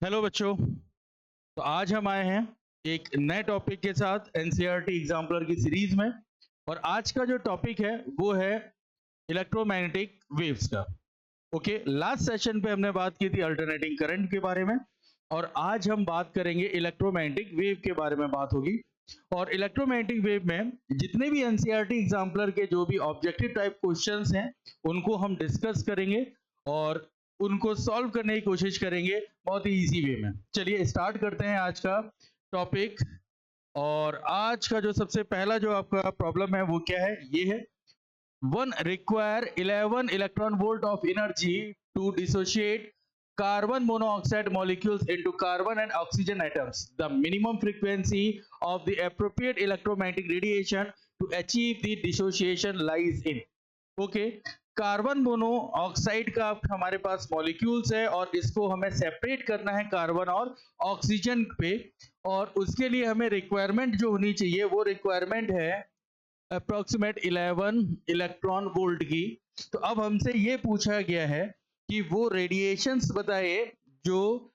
Hello बच्चों। तो आज हम आए हैं एक नए टॉपिक के साथ एनसीईआरटी एग्जाम्पलर की सीरीज में। और आज का जो टॉपिक है वो है इलेक्ट्रोमैग्नेटिक वेव्स का। ओके, लास्ट सेशन पे हमने बात की थी अल्टरनेटिंग करंट के बारे में, और आज हम बात करेंगे इलेक्ट्रोमैग्नेटिक वेव के बारे में बात होगी। और इलेक्ट्रोमैग्नेटिक वेव में जितने भी एनसीईआरटी एग्जाम्पलर के जो भी ऑब्जेक्टिव टाइप क्वेश्चंस हैं उनको हम डिस्कस करेंगे और उनको सॉल्व करने की कोशिश करेंगे बहुत ही इजी वे में। चलिए स्टार्ट करते हैं आज का टॉपिक। और आज का जो सबसे पहला जो आपका प्रॉब्लम है वो क्या है, ये है one require 11 electron volt of energy to dissociate carbon monoxide molecules into carbon and oxygen atoms. The minimum frequency of the appropriate electromagnetic radiation to achieve the dissociation lies in. Okay, carbon monoxide का हमारे पास molecules है और इसको हमें separate करना है carbon और oxygen पे। और उसके लिए हमें रिक्वायरमेंट जो होनी चाहिए वो रिक्वायरमेंट है अप्रोक्सीमेट 11 इलेक्ट्रॉन वोल्ट की। तो अब हमसे ये पूछा गया है कि वो रेडिएशंस बताए जो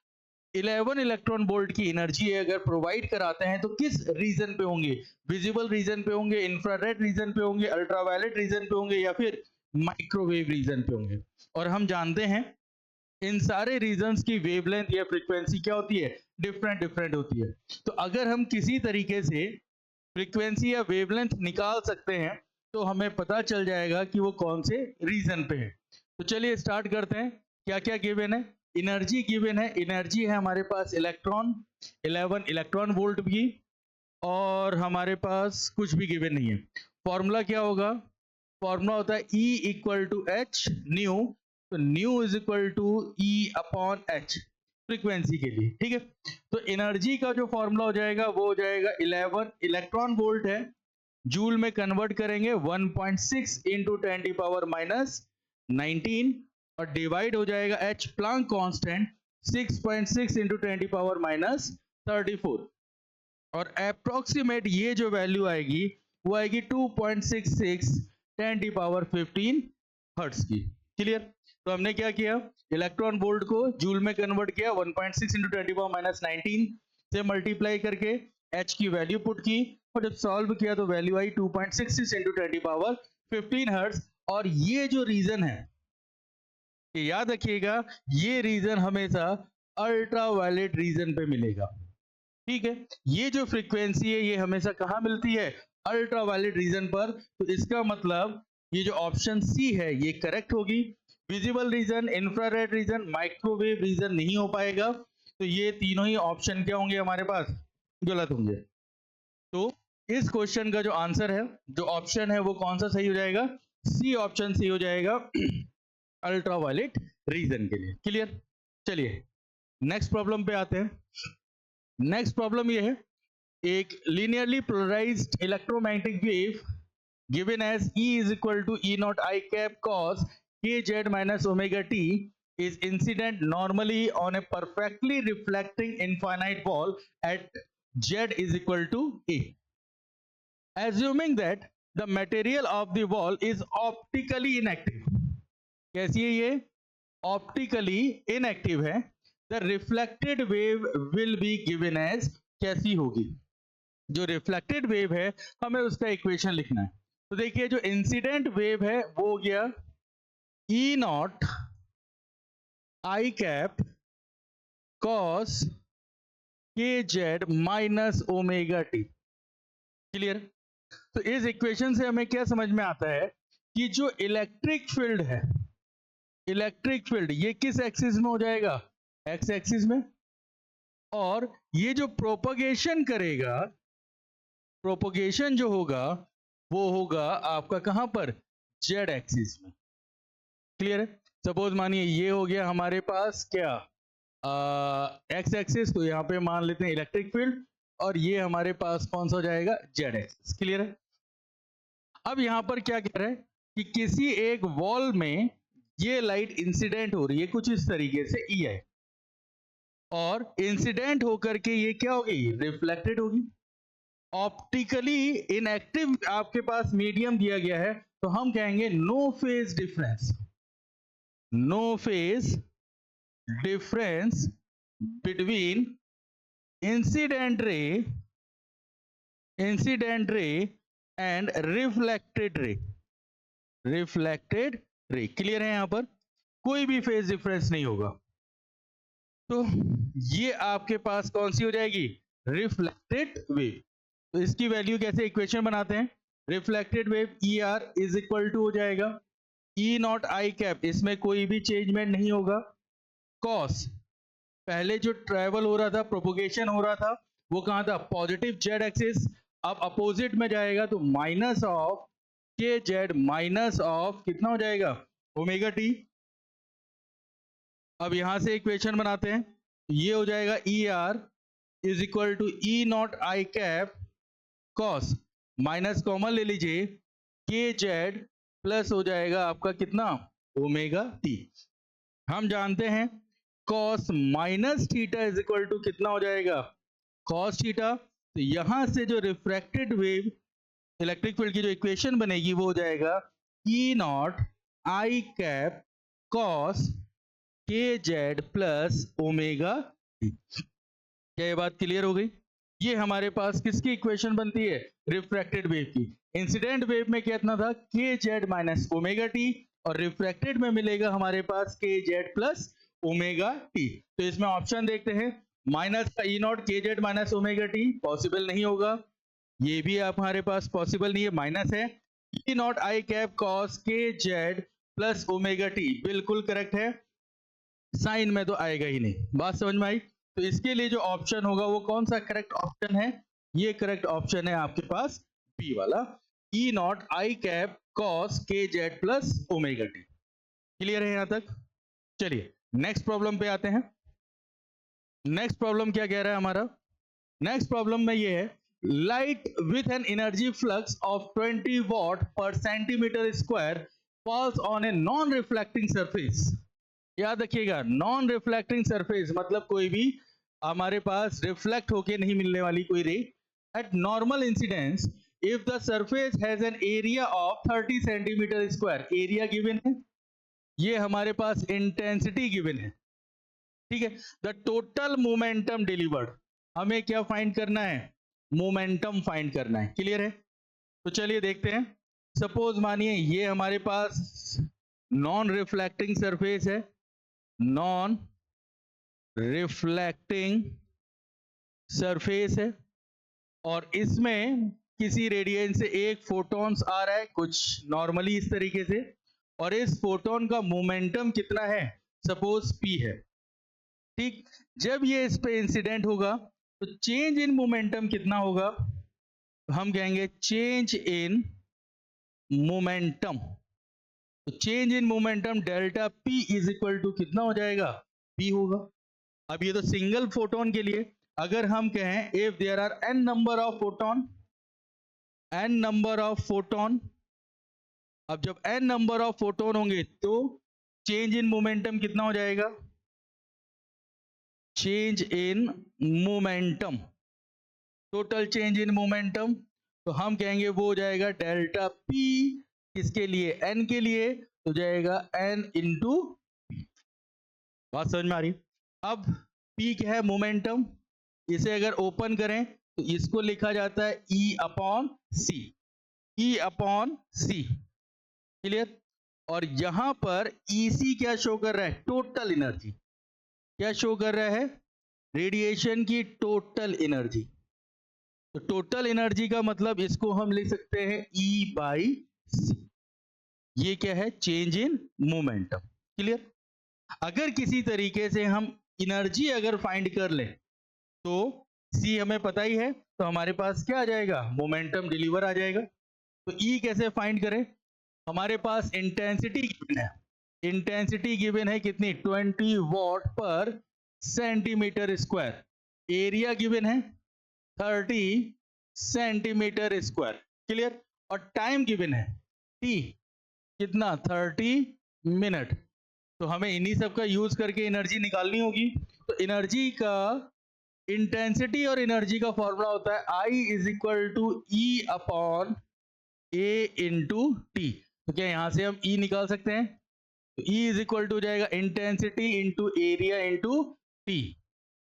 11 इलेक्ट्रॉन वोल्ट की एनर्जी अगर प्रोवाइड कराते हैं तो किस रीजन पे होंगे। विजिबल रीजन पे होंगे, इंफ्रारेड रीजन पे होंगे, अल्ट्रावायलेट रीजन पे होंगे, या फिर माइक्रोवेव रीजन पे होंगे। और हम जानते हैं इन सारे रीजन्स की वेवलेंथ या फ्रीक्वेंसी क्या होती है, डिफरेंट डिफरेंट होती है। तो अगर हम किसी तरीके से फ्रीक्वेंसी या वेवलेंथ निकाल सकते हैं तो हमें पता चल जाएगा कि वो कौन से रीजन पे है। तो चलिए स्टार्ट करते हैं। क्या क्या गिवन है, एनर्जी गिवन है। एनर्जी है हमारे पास इलेक्ट्रॉन, 11 इलेक्ट्रॉन वोल्ट की। और हमारे पास कुछ भी गिवन नहीं है। फॉर्मूला क्या होगा, फॉर्मूला होता है E equal to H nu. तो nu is equal to E upon H frequency के लिए, ठीक है। तो एनर्जी का जो फॉर्मूला हो जाएगा वो हो जाएगा 11 इलेक्ट्रॉन वोल्ट है, जूल में कन्वर्ट करेंगे 1.6 इंटू 10⁻19 और डिवाइड हो जाएगा एच प्लांक कांस्टेंट 6.6 इंटू 10⁻34। और अप्रोक्सीमेट ये जो वैल्यू आएगी वो आएगी 2.66 10⁻15 हर्ट्ज की। क्लियर। तो हमने क्या किया, इलेक्ट्रॉन वोल्ट को जूल में कन्वर्ट किया, 1.6 इंटू 10⁻19 से मल्टीप्लाई करके एच की वैल्यू पुट की, और जब सॉल्व किया तो वैल्यू आई 2.66 इंटू 10⁻15 हर्ट्ज। और ये जो रीजन है, ये याद रखिएगा, ये रीजन हमेशा अल्ट्रावायलेट रीजन पे मिलेगा, ठीक है। ये जो फ्रीक्वेंसी है ये हमेशा कहां मिलती है, अल्ट्रावायलेट रीजन पर। तो इसका मतलब ये जो ऑप्शन सी है ये करेक्ट होगी। Visible region, infrared region, microwave region नहीं हो पाएगा। तो ये तीनों ही ऑप्शन क्या होंगे हमारे पास, गलत होंगे। तो इस क्वेश्चन का जो आंसर है, जो ऑप्शन है वो कौन सा सही हो जाएगा, सी ऑप्शन सही हो जाएगा अल्ट्रावायलेट रीजन के लिए। क्लियर। चलिए नेक्स्ट प्रॉब्लम पे आते हैं। नेक्स्ट प्रॉब्लम ये है, एक linearly polarized electromagnetic wave given as E is equal to E naught I cap cos kz minus omega t is incident normally on a perfectly reflecting infinite ball at z is equal to A. Assuming that the material of the ball is optically inactive. कैसी है ये, optically inactive है। The reflected wave will be given as, कैसी होगी, जो reflected wave है हमें उसका इक्वेशन लिखना है। तो देखिए जो इंसिडेंट वेव है वो हो गया ई nought I cap cos K Z minus omega T. Clear. तो इस इक्वेशन से हमें क्या समझ में आता है कि जो इलेक्ट्रिक फील्ड है, इलेक्ट्रिक फील्ड ये किस एक्सिस में हो जाएगा, एक्स एक्सिस में। और ये जो प्रोपगेशन करेगा, प्रोपगेशन जो होगा वो होगा आपका कहां पर, जेड एक्सिस में। क्लियर है। सपोज मानिए ये हो गया हमारे पास क्या, एक्स एक्सिस। तो यहां पे मान लेते हैं इलेक्ट्रिक फील्ड, और ये हमारे पास कौन सा हो जाएगा, जेड एक्सिस। क्लियर है। अब यहां पर क्या कह रहे हैं कि किसी एक वॉल में ये लाइट इंसिडेंट हो रही है कुछ इस तरीके से ई है, और इंसिडेंट होकर के ये क्या होगी, रिफ्लेक्टेड होगी। ऑप्टिकली इनएक्टिव आपके पास मीडियम दिया गया है, तो हम कहेंगे no phase difference, no phase difference between incident ray and reflected ray. Clear है? यहां पर कोई भी फेज डिफरेंस नहीं होगा। तो ये आपके पास कौन सी हो जाएगी? Reflected wave. तो इसकी वैल्यू कैसे इक्वेशन बनाते हैं? Reflected wave E R is equal to हो जाएगा ई नॉट आई कैप, इसमें कोई भी चेंजमेंट नहीं होगा, कॉस पहले जो ट्रेवल हो रहा था, प्रोपोगेशन हो रहा था, वो कहां था? Positive Z axis. अब अपोजिट में जाएगा तो minus of K Z minus of कितना हो जाएगा? Omega T. अब यहां से इक्वेशन बनाते हैं, ये हो जाएगा E R is equal to E nought I cap cos, minus common ले लीजिए, के जेड प्लस हो जाएगा आपका कितना? Omega T. हम जानते हैं cos minus theta is equal to कितना हो जाएगा? Cos theta. तो यहां से जो रिफ्रैक्टेड वेव इलेक्ट्रिक फील्ड की जो इक्वेशन बनेगी वो हो जाएगा ई nought I cap cos K Z plus omega T. क्या ये बात क्लियर हो गई? ये हमारे पास किसकी इक्वेशन बनती है? रिफ्रैक्टेड वेव की। इंसिडेंट वेव में कितना था? के जेड माइनस ओमेगा टी, और रिफ्रैक्टेड में मिलेगा हमारे पास के जेड प्लस ओमेगा टी। तो इसमें ऑप्शन देखते हैं, माइनस का ई नॉट के Z minus omega tea possible नहीं होगा, ये भी आप हमारे पास पॉसिबल नहीं है, माइनस है। ई nought I cap cos K Z plus omega T बिल्कुल करेक्ट है, साइन में तो आएगा ही नहीं। बात समझ में आई? तो इसके लिए जो ऑप्शन होगा वो कौन सा करेक्ट ऑप्शन है? ये करेक्ट ऑप्शन है आपके पास बी वाला, ई nought I cap cos K Z plus omega T. Clear है यहां तक? चलिए नेक्स्ट प्रॉब्लम पे आते हैं। नेक्स्ट प्रॉब्लम क्या कह रहा है हमारा? नेक्स्ट प्रॉब्लम में ये है, light with an energy flux of 20 watt per centimetre square falls on a non reflecting surface. याद रखिएगा, नॉन रिफ्लेक्टिंग सरफेस मतलब कोई भी हमारे पास रिफ्लेक्ट होके नहीं मिलने वाली कोई रे। Eight normal incidence if the surface has an area of 30 centimetre square, area given है, ये हमारे पास इंटेंसिटी गिवन है, ठीक है। द टोटल मोमेंटम डिलीवर्ड, हमें क्या फाइंड करना है? मोमेंटम फाइंड करना है। क्लियर है? तो चलिए देखते हैं। सपोज मानिए ये हमारे पास नॉन रिफ्लेक्टिंग सरफेस है, नॉन रिफ्लेक्टिंग सरफेस है, और इसमें किसी रेडियन से एक फोटॉन्स आ रहा है कुछ नॉर्मली इस तरीके से, और इस फोटोन का मोमेंटम कितना है? सपोज p है, ठीक। जब ये इस पे इंसिडेंट होगा तो चेंज इन मोमेंटम कितना होगा? हम कहेंगे चेंज इन मोमेंटम। तो change in momentum delta p is equal to कितना हो जाएगा? p होगा। अब ये तो सिंगल फोटोन के लिए, अगर हम कहें if there are n number of photon, n number of photon, अब जब n नंबर ऑफ फोटोन होंगे तो चेंज इन मोमेंटम कितना हो जाएगा? Change in momentum, total change in momentum, तो हम कहेंगे वो हो जाएगा डेल्टा p, किसके लिए? n के लिए, तो जाएगा n इंटू p। बात समझ में आ रही? अब p क्या है? मोमेंटम। इसे अगर ओपन करें तो इसको लिखा जाता है e upon c, e upon c। Clear? और यहां पर EC क्या शो कर रहा है? Total energy. क्या शो कर रहा है? रेडिएशन की टोटल एनर्जी। तो टोटल एनर्जी का मतलब इसको हम लिख सकते हैं E बाई C। ये क्या है? Change in momentum. क्लियर? अगर किसी तरीके से हम एनर्जी अगर फाइंड कर लें तो C हमें पता ही है, तो हमारे पास क्या आ जाएगा? मोमेंटम डिलीवर आ जाएगा। तो E कैसे फाइंड करें? हमारे पास इंटेंसिटी गिवन है, इंटेंसिटी गिवन है कितनी? 20 watt per centimetre square, area given है 30 सेंटीमीटर स्क्वायर। क्लियर? और टाइम गिवन है T कितना? 30 मिनट। तो हमें इन्हीं सब का यूज करके एनर्जी निकालनी होगी। तो एनर्जी का, इंटेंसिटी और एनर्जी का फॉर्मूला होता है I is equal to E upon A into T. तो क्या यहां से हम E निकाल सकते हैं? तो E इज इक्वल टू जाएगा intensity into area into T.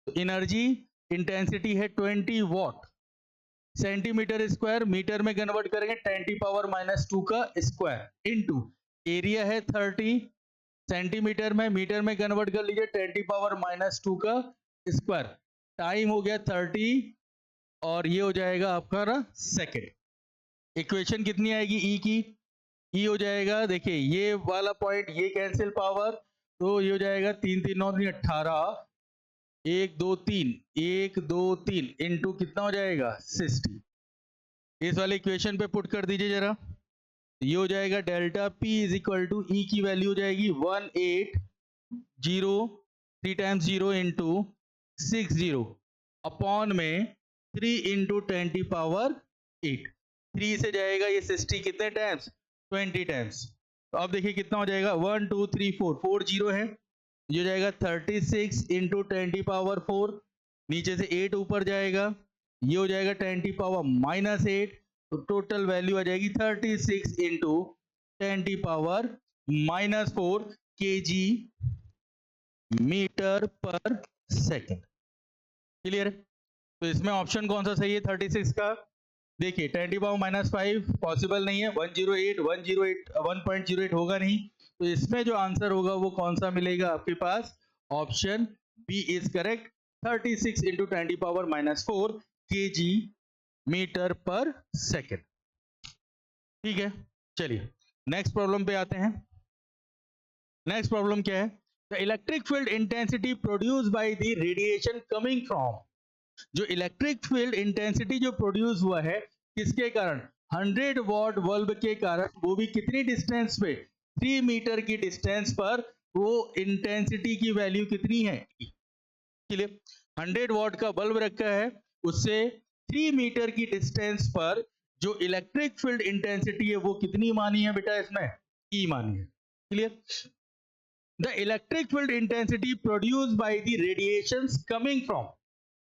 तो एनर्जी इंटेंसिटी है 20 वॉट, सेंटीमीटर स्क्वायर मीटर में कन्वर्ट करेंगे 10⁻⁻2 का स्क्वायर इनटू एरिया है 30, सेंटीमीटर में मीटर में कन्वर्ट कर लीजिए 10⁻⁻2 का स्क्वायर, टाइम हो गया 30 और ये हो जाएगा आपका सेकेंड। इक्वेशन कितनी आएगी ई की? ई हो जाएगा, देखिए ये वाला पॉइंट ये कैंसिल पावर, तो ये हो जाएगा 3 3 9 18, 1 2 3 1 2 3 इंटू कितना हो जाएगा 60। इस वाले इक्वेशन पे पुट कर दीजिए जरा, ये हो जाएगा delta P is equal to E की वैल्यू हो जाएगी 180 3 टाइम्स 0 इंटू 60 अपॉन में 3 इंटू 10⁻8, 3 से जाएगा ये 60 कितने टाइम्स 20 टाइम्स। तो अब देखिए कितना हो जाएगा 1 2 3 4 4 0 है, ये हो जाएगा 36 इंटू 10⁻4, नीचे से 8 ऊपर जाएगा, ये हो जाएगा 10⁻⁻8, तो टोटल वैल्यू आ जाएगी 36 into 10⁻⁻4 kg metre per second. Clear है? तो इसमें ऑप्शन कौन सा सही है 36 का? देखिए 10⁻⁻5 पॉसिबल नहीं है, 108 होगा नहीं, तो इसमें जो आंसर होगा वो कौन सा मिलेगा आपके पास? Option B is correct, 36 into 10⁻⁻4 kg metre per second. ठीक है, चलिए नेक्स्ट प्रॉब्लम पे आते हैं। नेक्स्ट प्रॉब्लम क्या है? The electric field intensity produce by the radiation coming from, जो इलेक्ट्रिक फील्ड इंटेंसिटी जो प्रोड्यूस हुआ है किसके कारण? 100 वॉट बल्ब के कारण, वो भी कितनी डिस्टेंस पे? 3 मीटर की डिस्टेंस पर, वो इंटेंसिटी की वैल्यू कितनी है? क्लियर? 100 वॉट का बल्ब रखा है, उससे 3 मीटर की डिस्टेंस पर जो इलेक्ट्रिक फील्ड इंटेंसिटी है वो कितनी मानी है बेटा? इसमें ई मानी है। Clear? The electric field intensity produce by the radiations coming from,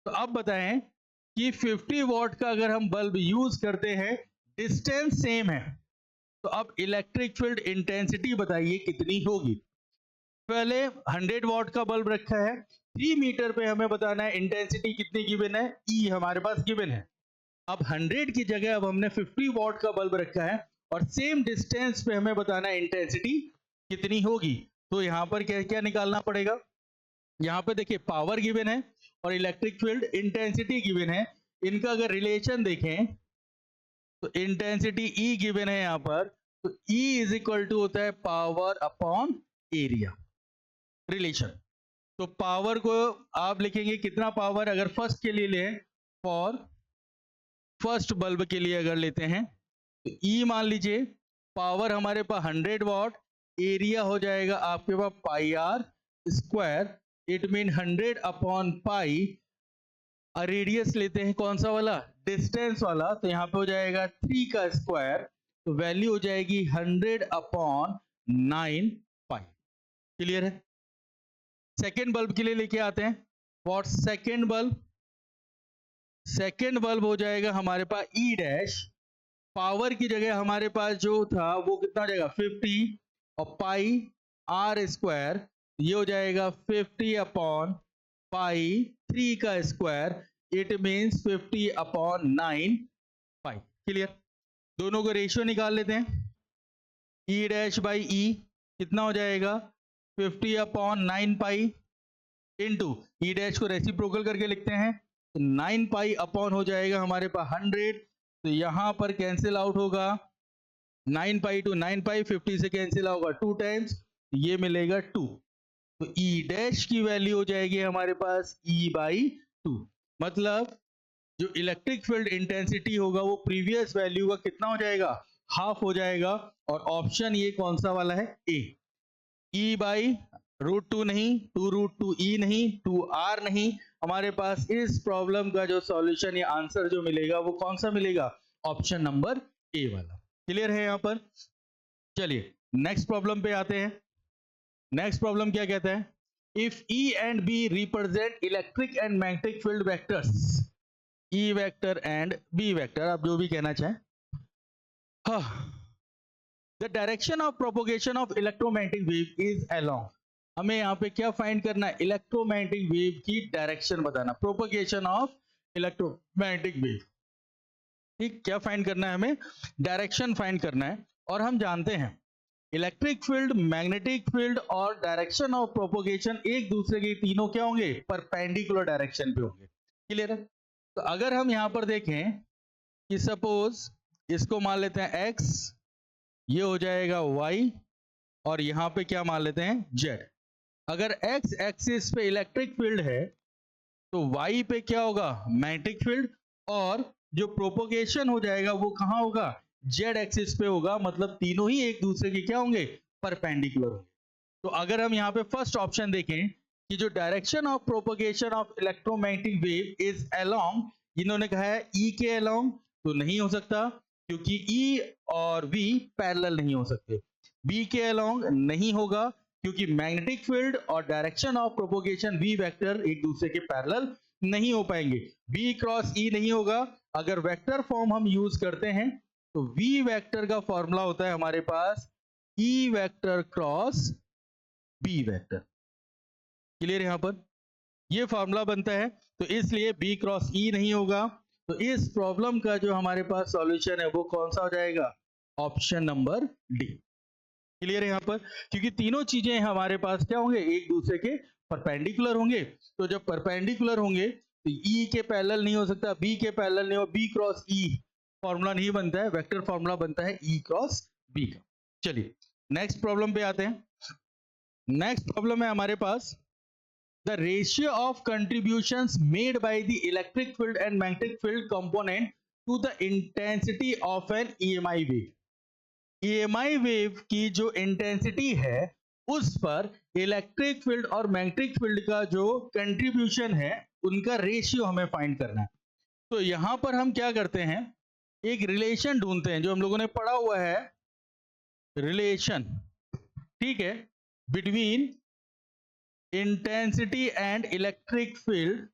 तो अब बताएं कि 50 वॉट का अगर हम बल्ब यूज करते हैं, डिस्टेंस सेम है, तो अब इलेक्ट्रिक फील्ड इंटेंसिटी बताइए कितनी होगी? पहले 100 वॉट का बल्ब रखा है, 3 मीटर पे हमें बताना है इंटेंसिटी कितनी गिवन है, ई हमारे पास गिवन है। अब 100 की जगह अब हमने 50 वॉट का बल्ब रखा है और सेम डिस्टेंस पे हमें बताना है इंटेंसिटी कितनी होगी, तो यहां पर क्या क्या निकालना पड़ेगा? यहां पे देखिए पावर गिवन है और इलेक्ट्रिक फील्ड इंटेंसिटी गिवन है, इनका अगर रिलेशन देखें तो इंटेंसिटी ई गिवन है यहां पर, तो ई इज इक्वल टू होता है पावर अपॉन एरिया रिलेशन। तो पावर को आप लिखेंगे कितना पावर, अगर फर्स्ट के लिए लें, फॉर फर्स्ट बल्ब के लिए अगर लेते हैं तो ई मान लीजिए पावर हमारे पास 100 वॉट, एरिया हो जाएगा आपके पास pi R square, it mean 100 upon pi, radius लेते हैं कौन सा वाला? डिस्टेंस वाला, तो यहाँ पे हो जाएगा 3 का स्क्वायर, तो वैल्यू हो जाएगी 100 अपॉन 9 पाई। क्लियर है? सेकेंड बल्ब के लिए लेके आते हैं, for second bulb, second bulb हो जाएगा हमारे पास ई डैश, पावर की जगह हमारे पास जो था वो कितना हो जाएगा 50 और पाई आर स्क्वायर, ये हो जाएगा 50 अपॉन पाई 3 का square, it means 50 upon 9 pi. Clear? दोनों को रेशियो निकाल लेते हैं, ई डैश बाई ई कितना हो जाएगा 50 अपॉन 9 पाई इंटू ई डैश को रेसिप्रोकल करके लिखते हैं, तो 9 पाई अपॉन हो जाएगा हमारे पास 100, तो यहां पर कैंसिल आउट होगा 9 पाई टू 9 पाई, 50 से कैंसिल होगा 2 टाइम्स, ये मिलेगा 2, तो ई डैश की वैल्यू हो जाएगी हमारे पास ई बाई 2, मतलब जो इलेक्ट्रिक फील्ड इंटेंसिटी होगा वो प्रीवियस वैल्यू का कितना हो जाएगा? हाफ हो जाएगा, और ऑप्शन ये कौन सा वाला है? ए। ई बाई √2 नहीं, 2√2 ई नहीं, 2r नहीं, हमारे पास इस प्रॉब्लम का जो सॉल्यूशन या आंसर जो मिलेगा वो कौन सा मिलेगा? ऑप्शन नंबर ए वाला। क्लियर है यहां पर? चलिए नेक्स्ट प्रॉब्लम पे आते हैं। नेक्स्ट प्रॉब्लम क्या कहता है? If E and B represent electric and magnetic field vectors, E vector and B vector, आप जो भी कहना चाहें, the direction of propagation of electromagnetic wave is along, हमें यहाँ पे क्या फाइंड करना है, इलेक्ट्रोमैग्नेटिक वेव की डायरेक्शन बताना, प्रोपगेशन ऑफ इलेक्ट्रोमैग्नेटिक वेव। ठीक, क्या फाइंड करना है हमें, डायरेक्शन फाइंड करना है। और हम जानते हैं इलेक्ट्रिक फील्ड, मैग्नेटिक फील्ड और डायरेक्शन ऑफ प्रोपगेशन एक दूसरे के तीनों क्या होंगे, परपेंडिकुलर डायरेक्शन पे होंगे। क्लियर है? तो अगर हम यहां पर देखें कि सपोज इसको मान लेते हैं x, ये हो जाएगा y, और यहां पे क्या मान लेते हैं z। अगर x एक्सिस पे इलेक्ट्रिक फील्ड है तो y पे क्या होगा, मैग्नेटिक फील्ड, और जो प्रोपोगेशन हो जाएगा वो कहां होगा, z एक्सिस पे होगा, मतलब तीनों ही एक दूसरे के क्या होंगे, परपेंडिकुलर होंगे। तो अगर हम यहाँ पे फर्स्ट ऑप्शन देखें कि जो direction of propagation of electromagnetic wave is along, इन्होंने कहा है E के अलोंग, तो नहीं हो सकता क्योंकि E और V पैरेलल नहीं हो सकते। B के अलोंग नहीं होगा क्योंकि मैग्नेटिक फील्ड और direction of propagation V vector एक दूसरे के पैरेलल नहीं हो पाएंगे। B क्रॉस E नहीं होगा। अगर वेक्टर फॉर्म हम यूज करते हैं तो V वेक्टर का फॉर्मूला होता है हमारे पास E vector cross B vector. Clear यहां पर, ये फॉर्मूला बनता है, तो इसलिए B क्रॉस E नहीं होगा। तो इस प्रॉब्लम का जो हमारे पास सॉल्यूशन है वो कौन सा हो जाएगा, ऑप्शन नंबर डी। क्लियर है यहां पर, क्योंकि तीनों चीजें हमारे पास क्या होंगे, एक दूसरे के परपेंडिकुलर होंगे। तो जब परपेंडिकुलर होंगे तो E के पैरेलल नहीं हो सकता, B के पैरेलल नहीं हो, B क्रॉस E फॉर्मूला नहीं बनता है, वेक्टर फॉर्मूला बनता है E क्रॉस B का। चलिए नेक्स्ट प्रॉब्लम पे आते हैं। नेक्स्ट प्रॉब्लम है हमारे पास, the ratio of contributions made by the electric field and magnetic field component to the intensity of an EMI wave। EMI wave की जो इंटेंसिटी है उस पर इलेक्ट्रिक फील्ड और मैग्नेटिक फील्ड का जो कंट्रीब्यूशन है उनका रेशियो हमें फाइंड करना है। तो यहां पर हम क्या करते हैं, एक रिलेशन ढूंढते हैं जो हम लोगों ने पढ़ा हुआ है, रिलेशन, ठीक है, between intensity and electric field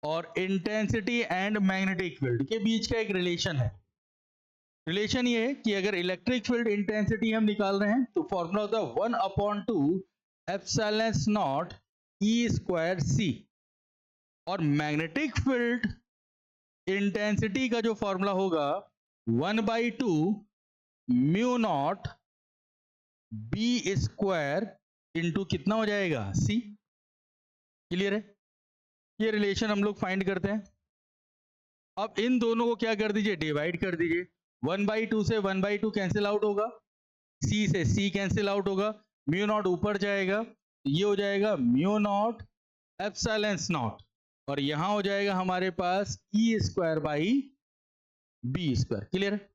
और इंटेंसिटी एंड मैग्नेटिक फील्ड के बीच का एक रिलेशन है। रिलेशन ये है कि अगर इलेक्ट्रिक फील्ड इंटेंसिटी हम निकाल रहे हैं तो फॉर्मूला होता है 1/2 epsilon not E square C, और मैग्नेटिक फील्ड इंटेंसिटी का जो फॉर्मूला होगा 1/2 mu naught B square into कितना हो जाएगा, C। क्लियर है, ये रिलेशन हम लोग फाइंड करते हैं। अब इन दोनों को क्या कर दीजिए, डिवाइड कर दीजिए। 1/2 से 1/2 कैंसिल आउट होगा, C से C कैंसिल आउट होगा, म्यू नॉट ऊपर जाएगा, ये हो जाएगा म्यू नॉट एप्सिलॉन नॉट, और यहां हो जाएगा हमारे पास E square by B square. Clear है,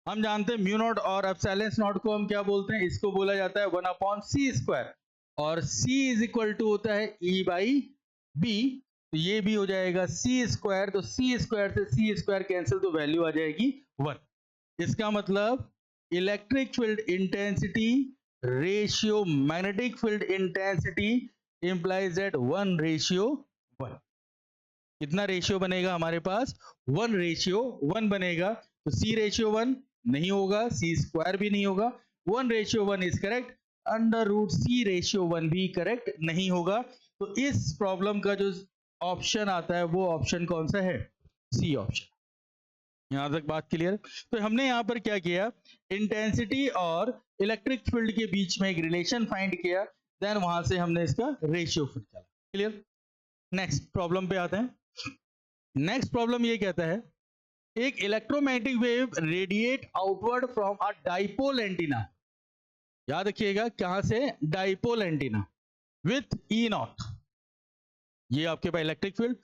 हम जानते हैं म्यू नॉट और एप्सिलॉन नॉट को हम क्या बोलते हैं, इसको बोला जाता है 1/c स्क्वायर, और C इज इक्वल टू होता है E बाई B, तो ये भी हो जाएगा C स्क्वायर, तो C स्क्वायर से C स्क्वायर कैंसिल, तो वैल्यू आ जाएगी 1। इसका मतलब electric field intensity ratio magnetic field intensity implies that 1:1। कितना रेशियो बनेगा हमारे पास, 1:1 बनेगा। तो C:1 नहीं होगा, C स्क्वायर भी नहीं होगा, 1:1 इज करेक्ट, √C:1 भी करेक्ट नहीं होगा। तो इस प्रॉब्लम का जो ऑप्शन आता है वो ऑप्शन कौन सा है, सी ऑप्शन। यहां तक बात क्लियर। तो हमने यहां पर क्या किया, इंटेंसिटी और इलेक्ट्रिक फील्ड के बीच में एक रिलेशन फाइंड किया, देन वहां से हमने इसका रेशियो फिट किया। क्लियर, नेक्स्ट प्रॉब्लम पे आते हैं। नेक्स्ट प्रॉब्लम ये कहता है, एक electromagnetic wave radiate outward from a dipole antenna, याद रखिएगा कहां से, dipole antenna, with E nought, ये आपके पास इलेक्ट्रिक फील्ड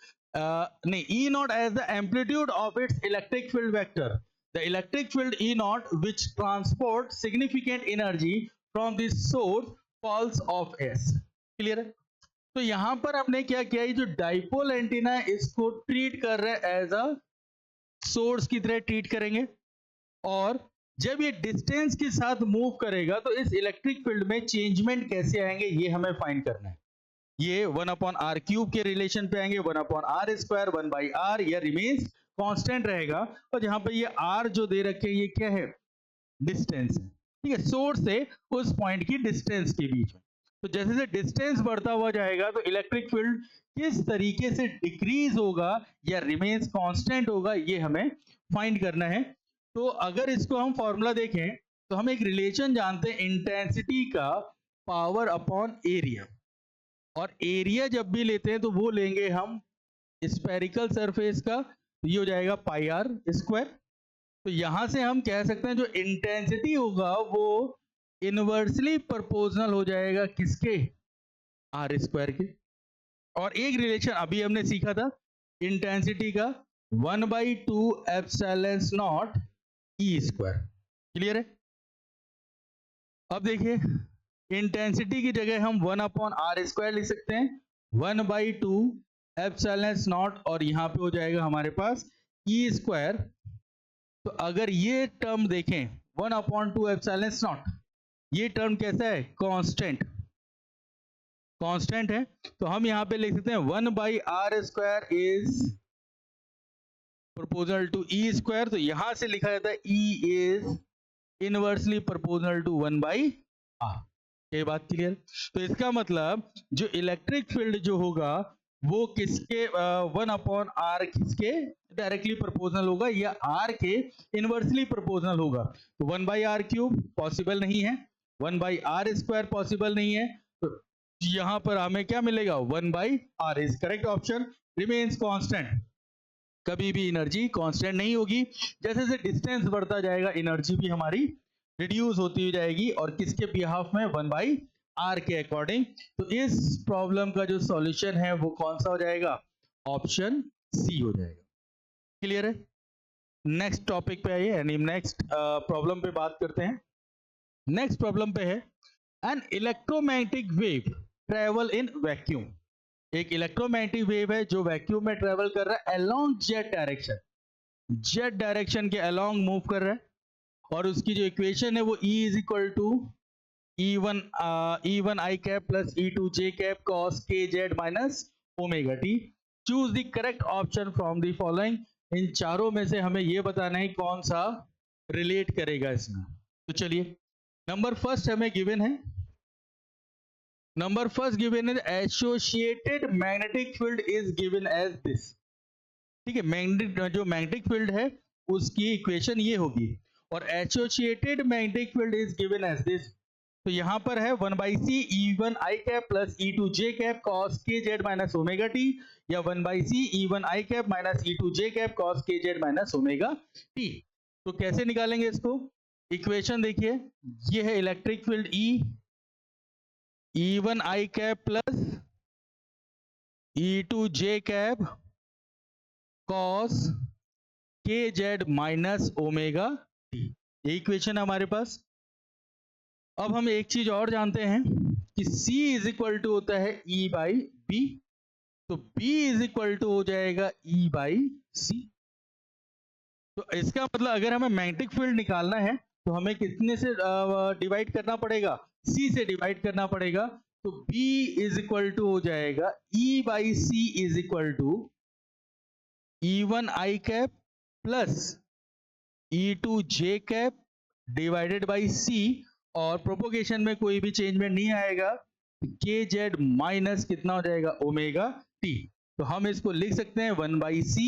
नहीं, E nought as the amplitude of its electric field vector, the electric field E nought which transport significant energy from this source falls off S। Clear है, तो यहां पर हमने क्या किया, ये जो डाइपोल एंटीना है इसको ट्रीट कर रहे हैं एज अ सोर्स की तरह ट्रीट करेंगे, और जब ये डिस्टेंस के साथ मूव करेगा तो इस इलेक्ट्रिक फील्ड में चेंजमेंट कैसे आएंगे ये हमें फाइंड करना है। ये 1/r³ के रिलेशन पे आएंगे, 1/r², 1/r, यह रिमेन्स कांस्टेंट रहेगा, और जहां पे ये r जो दे रखे हैं ये क्या है, डिस्टेंस है, ठीक है, सोर्स से उस पॉइंट की डिस्टेंस के बीच में। तो जैसे जैसे डिस्टेंस बढ़ता हुआ जाएगा तो इलेक्ट्रिक फील्ड किस तरीके से डिक्रीज होगा या रिमेन्स कांस्टेंट होगा, ये हमें फाइंड करना है। तो अगर इसको हम फॉर्मूला देखें तो हम एक रिलेशन जानते हैं इंटेंसिटी का पावर अपॉन एरिया, और एरिया जब भी लेते हैं तो वो लेंगे हम स्फेरिकल सरफेस का, तो ये हो जाएगा पाई आर स्क्वायर। तो यहां से हम कह सकते हैं जो इंटेंसिटी होगा वो इनवर्सली प्रोपोर्शनल हो जाएगा किसके, आर स्क्वायर के। और एक रिलेशन अभी हमने सीखा था इंटेंसिटी का 1/2 epsilon not E square, clear है। अब देखिए इंटेंसिटी की जगह हम 1/r स्क्वायर लिख सकते हैं, 1/2 एप्सिलॉन नॉट, और यहाँ पे हो जाएगा हमारे पास ई स्क्वायर। तो अगर ये टर्म देखें 1/2 एप्सिलॉन नॉट, ये टर्म कैसा है, कांस्टेंट, कांस्टेंट है। तो हम यहाँ पे लिख सकते हैं 1/r square is proportional to E square. तो यहां से लिखा जाता है E is inversely proportional to 1/r। ये बात क्लियर। तो इसका मतलब जो इलेक्ट्रिक फील्ड जो होगा वो किसके 1/r किसके डायरेक्टली प्रोपोर्शनल होगा या r के इनवर्सली प्रोपोर्शनल होगा। तो 1/r क्यूब पॉसिबल नहीं है, 1/r स्क्वायर पॉसिबल नहीं है, तो यहां पर हमें क्या मिलेगा, 1/r is correct option. Remains constant, कभी भी एनर्जी कांस्टेंट नहीं होगी। जैसे जैसे डिस्टेंस बढ़ता जाएगा एनर्जी भी हमारी रिड्यूस होती जाएगी, और किसके बिहाफ में, 1/r के अकॉर्डिंग। तो इस प्रॉब्लम का जो सॉल्यूशन है वो कौन सा हो जाएगा, ऑप्शन सी हो जाएगा। क्लियर है। नेक्स्ट टॉपिक पे आइए, यानी नेक्स्ट प्रॉब्लम पे बात करते हैं। नेक्स्ट प्रॉब्लम पे है an electromagnetic wave travel in vacuum. एक इलेक्ट्रोमैग्नेटिक वेव है जो वैक्यूम में ट्रेवल कर रहा है along Z direction, Z direction के अलोंग मूव कर रहा है, और उसकी जो इक्वेशन है वो E is equal to E1 I cap plus E2 J cap cos K Z minus omega T. Choose the correct option from the following. इन चारों में से हमें यह बताना है कौन सा रिलेट करेगा इसमें। तो चलिए नंबर फर्स्ट हमें गिवन है, नंबर फर्स्ट गिवन है associated magnetic field is given as this. ठीक है, मैग्नेटिक जो मैग्नेटिक फील्ड है उसकी इक्वेशन ये होगी, और associated magnetic field is given as this. तो यहां पर है 1/c E1 I cap plus E2 J cap cos K Z minus omega T, या 1/c E1 I cap minus E2 J cap cos K Z minus omega T. तो कैसे निकालेंगे इसको, equation देखिए, ये है electric field E1 I cap plus E2 J cap cos K Z minus omega T, ये equation है हमारे पास। अब हम एक चीज और जानते हैं कि C इज इक्वल टू होता है E/B, तो B इज इक्वल टू हो जाएगा E/C। तो इसका मतलब अगर हमें मैग्नेटिक फील्ड निकालना है तो हमें कितने से डिवाइड करना पड़ेगा, C से डिवाइड करना पड़ेगा। तो B इज इक्वल टू हो जाएगा E/C is equal to E1 I cap plus E2 J cap divided by C, और प्रोपोगेशन में कोई भी चेंजमेंट नहीं आएगा, के जेड माइनस कितना हो जाएगा, ओमेगा टी। तो हम इसको लिख सकते हैं 1/c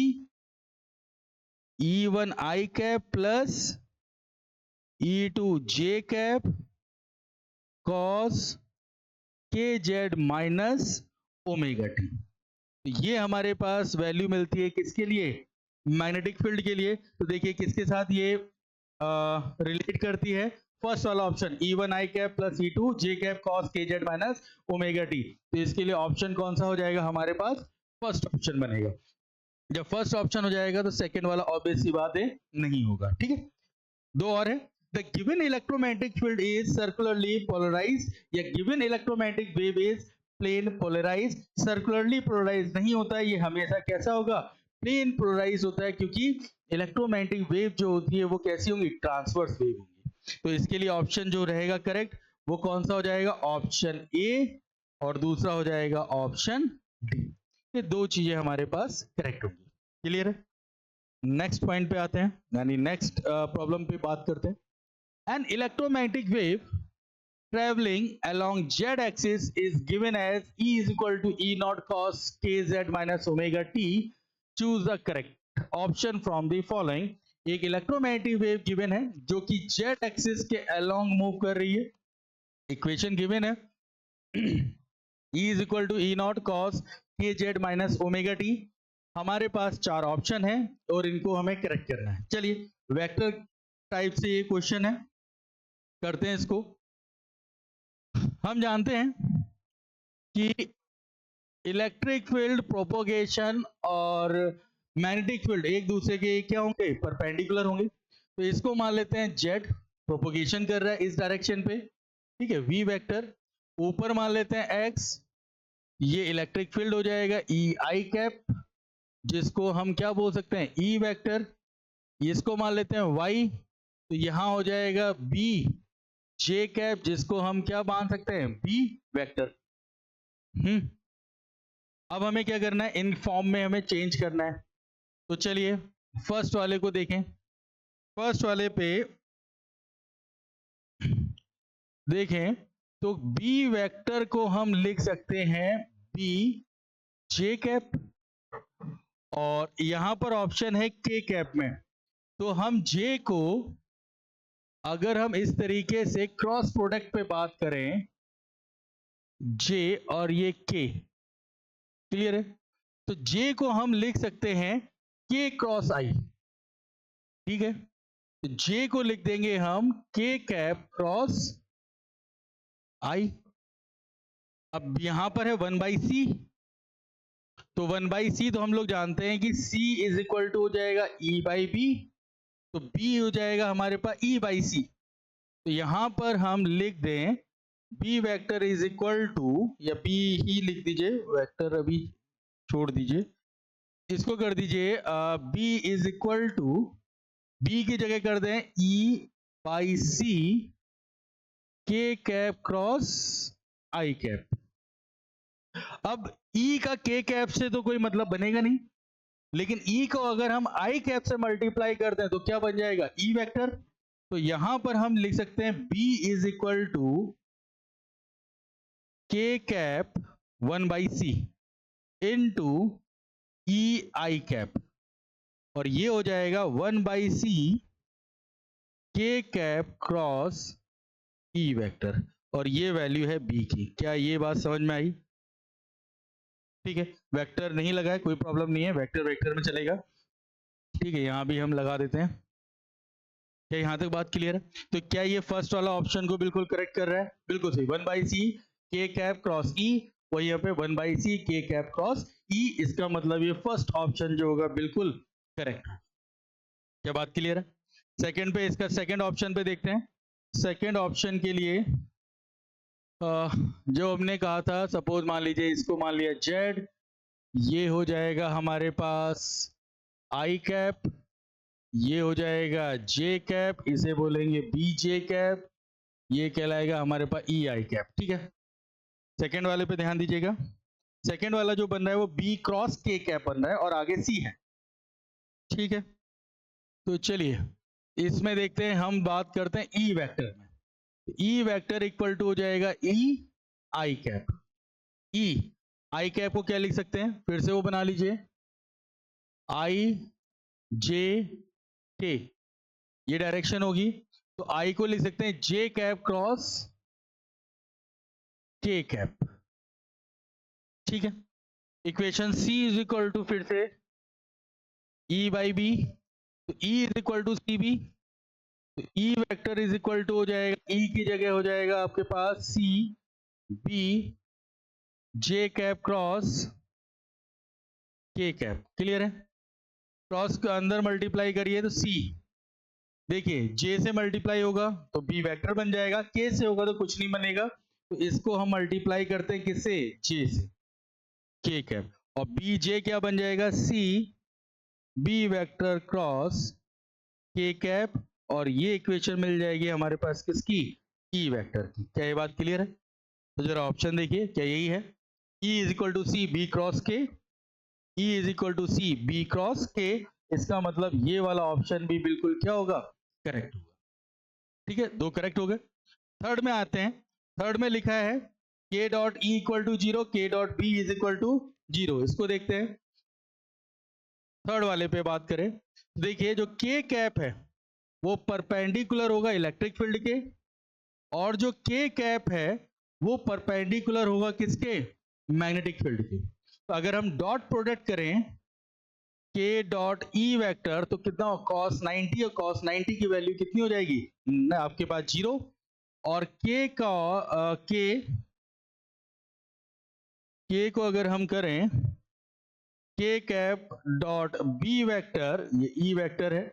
E1 I cap plus E2 J cap cos K Z minus omega T. ये हमारे पास वैल्यू मिलती है किसके लिए, मैग्नेटिक फील्ड के लिए। तो देखिए किसके साथ ये रिलेट करती है, फर्स्ट वाला option E1 I cap plus E2 J cap cos K Z minus omega T. तो इसके लिए ऑप्शन कौन सा हो जाएगा हमारे पास, फर्स्ट ऑप्शन बनेगा। जब फर्स्ट ऑप्शन हो जाएगा तो सेकंड वाला ऑब्वियस सी बात है नहीं होगा। ठीक है, दो और है, the given electromagnetic field is circularly polarised, या given electromagnetic wave is plane polarised. Circularly polarise नहीं होता है, ये हमेशा कैसा होगा, प्लेन पोलराइज होता है, क्योंकि इलेक्ट्रोमैग्नेटिक वेव जो होती है वो कैसी होंगी, ट्रांसवर्स वेव होंगी। तो इसके लिए ऑप्शन जो रहेगा करेक्ट वो कौन सा हो जाएगा, ऑप्शन ए, और दूसरा हो जाएगा ऑप्शन डी। ये दो चीजें हमारे पास करेक्ट होंगी। क्लियर है। नेक्स्ट पॉइंट पे आते हैं, यानी नेक्स्ट प्रॉब्लम पे बात करते हैं। An electromagnetic wave traveling along z axis is given as E is equal to E naught cos kz minus omega t. Choose the correct option from the following. एक electromagnetic wave given है जो कि z axis के along move कर रही है. Equation given है E is equal to E naught cos kz minus omega t. हमारे पास चार ऑप्शन है और इनको हमें करेक्ट करना है. चलिए वेक्टर टाइप से ये क्वेश्चन है, करते हैं इसको. हम जानते हैं कि इलेक्ट्रिक फील्ड प्रोपोगेशन और मैग्नेटिक फील्ड एक दूसरे के क्या होंगे, परपेंडिकुलर होंगे. तो इसको मान लेते हैं जेड, प्रोपोगेशन कर रहा है इस डायरेक्शन पे, ठीक है. वी वेक्टर ऊपर मान लेते हैं एक्स, ये इलेक्ट्रिक फील्ड हो जाएगा ई आई कैप, जिसको हम क्या बोल सकते हैं, ई वेक्टर. इसको मान लेते हैं वाई, तो यहां हो जाएगा बी जे कैप, जिसको हम क्या मान सकते हैं, बी वेक्टर. अब हमें क्या करना है, इन फॉर्म में हमें चेंज करना है. तो चलिए फर्स्ट वाले को देखें. फर्स्ट वाले पे देखें तो बी वेक्टर को हम लिख सकते हैं बी जे कैप, और यहां पर ऑप्शन है के कैप में. तो हम जे को अगर हम इस तरीके से क्रॉस प्रोडक्ट पे बात करें, जे और ये के, क्लियर है. तो जे को हम लिख सकते हैं के क्रॉस आई, ठीक है. तो जे को लिख देंगे हम के कैप क्रॉस आई. अब यहां पर है 1/c, तो 1/c तो हम लोग जानते हैं कि c इज इक्वल टू हो जाएगा E/b, तो b हो जाएगा हमारे पास E/c. तो यहां पर हम लिख दें b vector is equal to, या b ही लिख दीजिए, वेक्टर अभी छोड़ दीजिए, इसको कर दीजिए b is equal to, b की जगह कर दें E/c के कैप क्रॉस आई कैप. अब E का के कैप से तो कोई मतलब बनेगा नहीं, लेकिन E को अगर हम आई कैप से मल्टीप्लाई कर दें तो क्या बन जाएगा, E वेक्टर. तो यहां पर हम लिख सकते हैं B इज इक्वल टू के कैप 1/c इनटू E आई कैप, और ये हो जाएगा 1/c के कैप क्रॉस E वेक्टर, और ये वैल्यू है B की. क्या ये बात समझ में आई? ठीक है, वेक्टर नहीं लगा है कोई प्रॉब्लम नहीं है, वेक्टर वेक्टर में चलेगा. ठीक है, यहां भी हम लगा देते हैं. क्या यहां तक बात क्लियर है? तो क्या ये फर्स्ट वाला ऑप्शन को बिल्कुल करेक्ट कर रहा है? बिल्कुल सही. 1/c के कैप क्रॉस ई, वही यहाँ पे 1/c के कैप क्रॉस ई. इसका मतलब ये फर्स्ट ऑप्शन जो होगा बिल्कुल करेक्ट. क्या बात क्लियर है? सेकंड पे, इसका सेकंड ऑप्शन पे देखते हैं. सेकंड ऑप्शन के लिए जो हमने कहा था, सपोज मान लीजिए इसको मान लिया जेड, ये हो जाएगा हमारे पास आई कैप, ये हो जाएगा जे कैप, इसे बोलेंगे बी जे कैप, ये कहलाएगा हमारे पास ई आई कैप. ठीक है, सेकंड वाले पे ध्यान दीजिएगा. सेकंड वाला जो बन रहा है वो बी क्रॉस के कैप बन रहा है और आगे सी है. ठीक है, तो चलिए इसमें देखते हैं, हम बात करते हैं ई वेक्टर में. ई वेक्टर इक्वल टू हो जाएगा ई आई कैप. ई आई कैप को क्या लिख सकते हैं, फिर से वो बना लीजिए, आई जे के, ये डायरेक्शन होगी. तो आई को लिख सकते हैं J cap cross K cap. ठीक है, equation C is equal to फिर से ई बाई बी, तो E is equal to C B. तो E vector is equal to हो जाएगा, ई की जगह हो जाएगा आपके पास C B J cap cross K cap. Clear है? क्रॉस के अंदर मल्टीप्लाई करिए तो सी, देखिए जे से मल्टीप्लाई होगा तो बी वेक्टर बन जाएगा, के से होगा तो कुछ नहीं बनेगा. तो इसको हम मल्टीप्लाई करते हैं किससे, जे से, के कैप, और बी जे क्या बन जाएगा, C B vector cross K cap, और ये इक्वेशन मिल जाएगी हमारे पास किसकी, ई वेक्टर की. क्या ये बात क्लियर है? तो जरा ऑप्शन देखिए, क्या यही है, E is equal to C B cross K, E is equal to C B cross K. इसका मतलब ये वाला ऑप्शन भी बिल्कुल क्या होगा, करेक्ट होगा. ठीक है, दो करेक्ट हो गए. थर्ड में आते हैं. थर्ड में लिखा है k dot E equal to 0, k dot B is equal to 0। इसको देखते हैं, थर्ड वाले पे बात करें तो देखिए जो k कैप है वो परपेंडिकुलर होगा इलेक्ट्रिक फील्ड के, और जो k कैप है वो परपेंडिकुलर होगा किसके, मैग्नेटिक फील्ड के। तो अगर हम डॉट प्रोडक्ट करें k डॉट ई वेक्टर तो कितना cos 90, और cos 90 की वैल्यू कितनी हो जाएगी आपके पास 0, और k का k को अगर हम करें k cap dot B vector, ये ई वेक्टर है,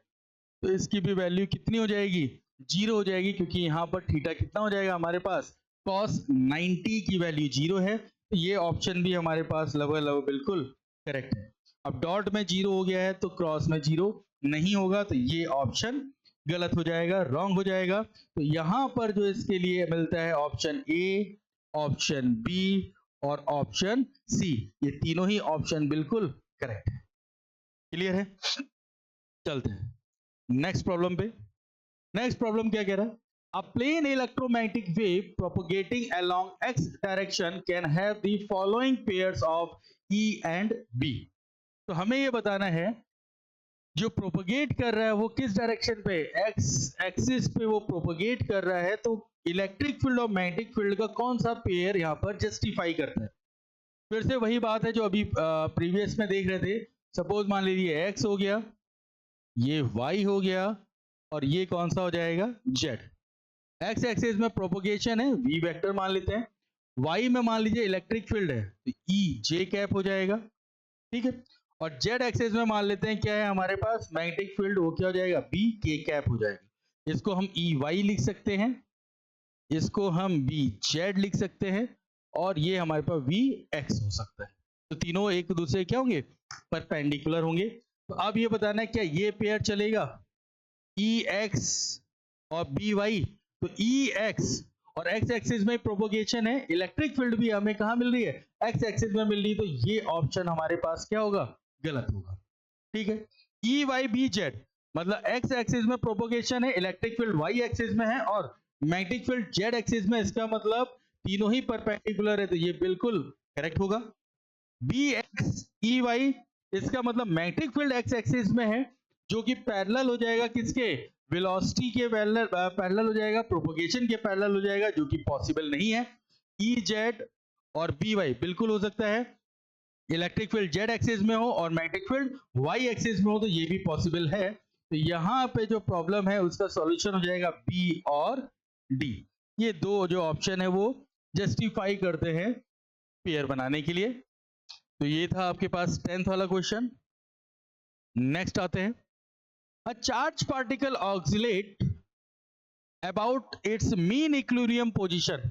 तो इसकी भी वैल्यू कितनी हो जाएगी 0 हो जाएगी, क्योंकि यहाँ पर थीटा कितना हो जाएगा हमारे पास cos 90 की वैल्यू 0 है। तो ये ऑप्शन भी हमारे पास लगभग बिल्कुल करेक्ट है। अब डॉट में 0 हो गया है तो क्रॉस में 0 नहीं होगा, तो ये ऑप्शन गलत हो जाएगा, रॉन्ग हो जाएगा। तो यहाँ पर जो इसके लिए मिलता है ऑप्शन ए, ऑप्शन बी और ऑप्शन सी, ये तीनों ही ऑप्शन बिल्कुल करेक्ट है। क्लियर है, चलते हैं नेक्स्ट प्रॉब्लम पे। नेक्स्ट प्रॉब्लम क्या कह रहा है, a plane electromagnetic wave propagating along x direction can have the following pairs of E and B। तो हमें ये बताना है जो प्रोपगेट कर रहा है वो किस डायरेक्शन पे, एक्स एक्सिस पे वो प्रोपगेट कर रहा है, तो इलेक्ट्रिक फील्ड और मैग्नेटिक फील्ड का कौन सा पेयर यहाँ पर जस्टिफाई करता है। फिर से वही बात है जो अभी प्रीवियस में देख रहे थे। सपोज मान लीजिए x हो गया, ये y हो गया, और ये कौन सा हो जाएगा z। एक्स एक्सिस में प्रोपोगेशन है v वेक्टर मान लेते हैं, y में मान लीजिए इलेक्ट्रिक फील्ड है तो E j कैप हो जाएगा, ठीक है। और z एक्सिस में मान लेते हैं क्या है हमारे पास मैग्नेटिक फील्ड, वो क्या हो जाएगा b k कैप हो जाएगा। इसको हम EY लिख सकते हैं, इसको हम BZ लिख सकते हैं, और ये हमारे पास VX हो सकता है। तो तीनों एक दूसरे क्या होंगे, परपेंडिकुलर होंगे। तो अब ये बताना है क्या ये पेयर चलेगा EX और BY। तो EX और X एक्सिस में प्रोपोगेशन है, इलेक्ट्रिक फील्ड भी हमें कहाँ मिल रही है X एक्सिस में मिल रही है, तो ये ऑप्शन हमारे पास क्या होगा, गलत होगा, ठीक है। EYBZ मतलब X एक्सिस में प्रोपोगेशन है, इलेक्ट्रिक फील्ड Y एक्सिस में है, और मैग्नेटिक फील्ड Z एक्सिस में, इसका मतलब तीनों ही परपेंडिकुलर है, तो ये बिल्कुल करेक्ट होगा। BXEY इसका मतलब मैग्नेटिक फील्ड X एक्सिस में है, जो कि पैरेलल हो जाएगा किसके, वेलोसिटी के पैरेलल हो जाएगा, प्रोपोगेशन के पैरेलल हो जाएगा, जो कि पॉसिबल नहीं है। EZ और BY बिल्कुल हो सकता है, इलेक्ट्रिक फील्ड Z एक्सिस में हो और मैग्नेटिक फील्ड Y एक्सिस में हो, तो ये भी पॉसिबल है। तो यहाँ पे जो प्रॉब्लम है उसका सॉल्यूशन हो जाएगा B और D। ये दो जो ऑप्शन है वो जस्टिफाई करते हैं पेयर बनाने के लिए। तो ये था आपके पास 10th वाला क्वेश्चन। नेक्स्ट आते हैं, a charged particle oscillate about its mean equilibrium position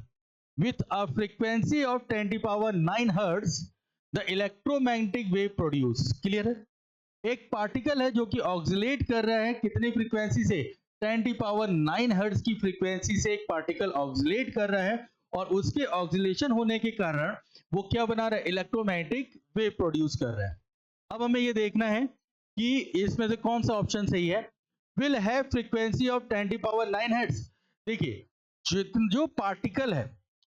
with a frequency of 10 to power 9 hertz, the electromagnetic wave produce। Clear है, एक पार्टिकल है जो कि ऑक्सिलेट कर रहा है कितनी फ्रीक्वेंसी से, 10 टू पावर 9 हर्ट्ज की फ्रीक्वेंसी से एक पार्टिकल ऑक्सिलेट कर रहा है, और उसके ऑक्सिलेशन होने के कारण वो क्या बना रहा है, इलेक्ट्रोमैग्नेटिक वेव प्रोड्यूस कर रहा है। अब हमें ये देखना है कि इसमें से कौन सा ऑप्शन सही है। Will have frequency of 10 to power 9 hertz. देखिए जो पार्टिकल है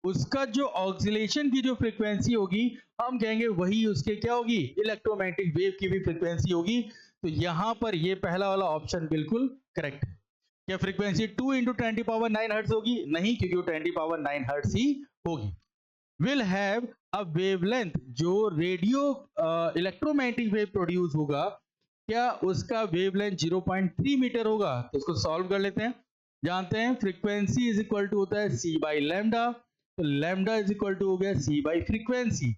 उसका जो ऑक्सिलेशन की जो फ्रीक्वेंसी होगी हम कहेंगे वही उसके क्या होगी, इलेक्ट्रोमैग्नेटिक वेव की भी फ्रीक्वेंसी होगी। तो यहां पर ये पहला वाला ऑप्शन बिल्कुल करेक्ट है। क्या frequency 2 into 10 to power 9 hertz होगी, नहीं, क्योंकि वो 10 टू पावर 9 हर्ट्ज ही होगी। विल हैव अ वेवलेंथ, जो रेडियो इलेक्ट्रोमैग्नेटिक वेव प्रोड्यूस होगा क्या उसका वेवलेंथ 0.3 मीटर होगा। तो उसको सॉल्व कर लेते हैं। जानते हैं फ्रीक्वेंसी इज इक्वल टू होता है c बाई लैम्डा, तो लैम्डा इज इक्वल टू हो गया c बाई फ्रीक्वेंसी,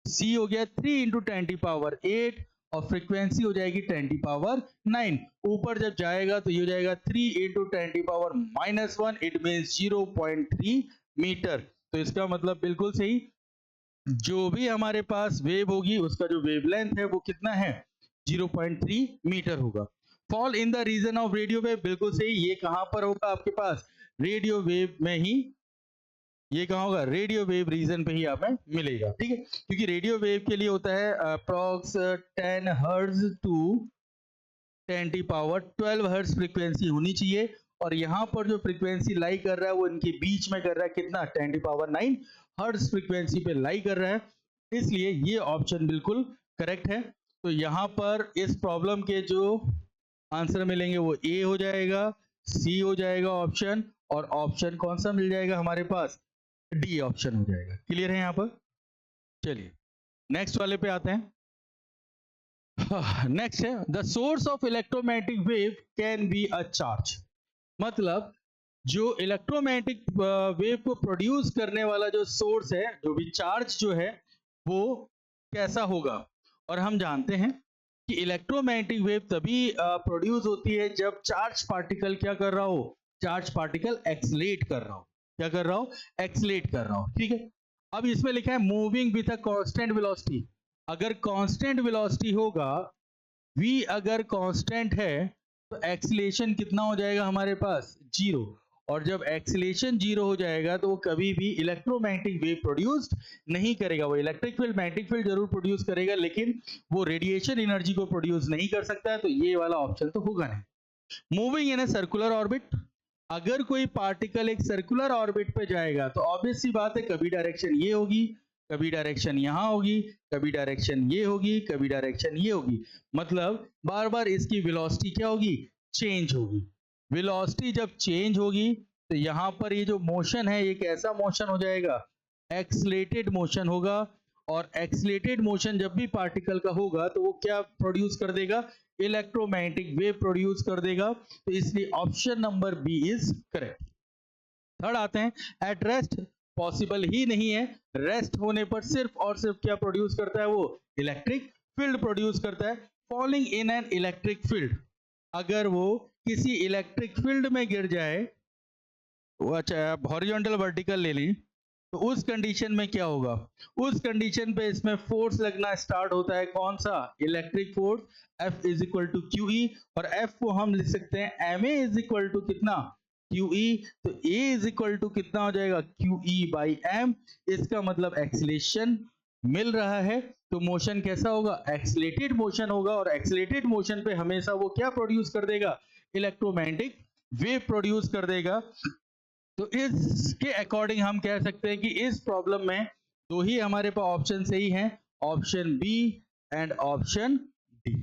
c हो गया 3 इंटू 10 टू पावर 8 और फ्रीक्वेंसी हो जाएगी 10 टू पावर 9। ऊपर जब जाएगा तो ये हो जाएगा 3 into 10 to power -1, it means 0.3 metre. तो इसका मतलब बिल्कुल सही, जो भी हमारे पास वेव होगी उसका जो वेवलेंथ है वो कितना है, 0.3 मीटर होगा। Fall in the region of radio wave, बिल्कुल सही, ये कहां पर होगा आपके पास, रेडियो वेव में ही, ये कहां होगा, रेडियो वेव रीजन पे ही हमें मिलेगा, ठीक है। क्योंकि रेडियो वेव के लिए होता है अप्रॉक्स 10 हर्ट्ज टू 10 की पावर 12 हर्ट्ज फ्रीक्वेंसी होनी चाहिए, और यहाँ पर जो फ्रीक्वेंसी लाई कर रहा है वो इनके बीच में कर रहा है कितना 10⁹ हर्ट्ज फ्रीक्वेंसी पे लाई कर रहा है, इसलिए ये ऑप्शन बिल्कुल करेक्ट है। तो यहाँ पर इस प्रॉब्लम के जो आंसर मिलेंगे वो ए हो जाएगा, सी हो जाएगा ऑप्शन, और ऑप्शन कौन सा मिल जाएगा हमारे पास, डी ऑप्शन हो जाएगा। क्लियर है यहाँ पर? चलिए नेक्स्ट वाले पे आते हैं। नेक्स्ट है the source of electromagnetic wave can be a charge. मतलब जो इलेक्ट्रोमैग्नेटिक वेव को प्रोड्यूस करने वाला जो सोर्स है, जो भी चार्ज जो है वो कैसा होगा। और हम जानते हैं कि इलेक्ट्रोमैग्नेटिक वेव तभी प्रोड्यूस होती है जब चार्ज पार्टिकल क्या कर रहा हो, चार्ज पार्टिकल एक्सलेट कर रहा हो। क्या कर रहा हो? एक्सलेट कर रहा हो। ठीक है, अब इसमें लिखा है moving with a constant velocity. अगर कांस्टेंट वेलोसिटी होगा, v अगर कांस्टेंट है तो एक्सीलरेशन कितना हो जाएगा हमारे पास, जीरो। और जब एक्सीलरेशन जीरो हो जाएगा तो वो कभी भी इलेक्ट्रोमैग्नेटिक वेव प्रोड्यूस नहीं करेगा। वो इलेक्ट्रिक फील्ड, मैग्नेटिक फील्ड जरूर प्रोड्यूस करेगा, लेकिन वो रेडिएशन एनर्जी को प्रोड्यूस नहीं कर सकता है। तो ये वाला ऑप्शन तो होगा नहीं। Moving in a circular orbit, अगर कोई पार्टिकल एक सर्कुलर ऑर्बिट पे जाएगा तो ऑब्वियस सी बात है कभी डायरेक्शन ये होगी, कभी डायरेक्शन यहाँ होगी, कभी डायरेक्शन ये होगी, कभी डायरेक्शन ये होगी। मतलब बार बार इसकी वेलोसिटी क्या होगी, चेंज होगी। वेलोसिटी जब चेंज होगी तो यहाँ पर ये जो मोशन है ये कैसा मोशन हो जाएगा, एक्सलेटेड मोशन होगा। और एक्सलेटेड मोशन जब भी पार्टिकल का होगा तो वो क्या प्रोड्यूस कर देगा, इलेक्ट्रोमैग्नेटिक वेव प्रोड्यूस कर देगा। तो इसलिए option number B is correct. Third आते हैं, एट रेस्ट पॉसिबल ही नहीं है। रेस्ट होने पर सिर्फ और सिर्फ क्या प्रोड्यूस करता है, वो इलेक्ट्रिक फील्ड प्रोड्यूस करता है। Falling in an electric field, अगर वो किसी इलेक्ट्रिक फील्ड में गिर जाए, वो अच्छा आप हॉरिजॉन्टल वर्टिकल ले ली, तो उस कंडीशन में क्या होगा, उस कंडीशन पे इसमें फोर्स लगना स्टार्ट होता है। कौन सा, electric force, F is equal to Q E. और F को हम लिख सकते हैं M A is equal to कितना, क्यू ई। तो A इज इक्वल टू कितना हो जाएगा, क्यू ई बाई एम। इसका मतलब एक्सीलरेशन मिल रहा है, तो मोशन कैसा होगा, एक्सीलरेटेड मोशन होगा। और एक्सीलरेटेड मोशन पे हमेशा वो क्या प्रोड्यूस कर देगा, इलेक्ट्रोमैग्नेटिक वेव प्रोड्यूस कर देगा। तो इसके अकॉर्डिंग हम कह सकते हैं कि इस प्रॉब्लम में दो ही हमारे पास ऑप्शन सही हैं, option B and option D.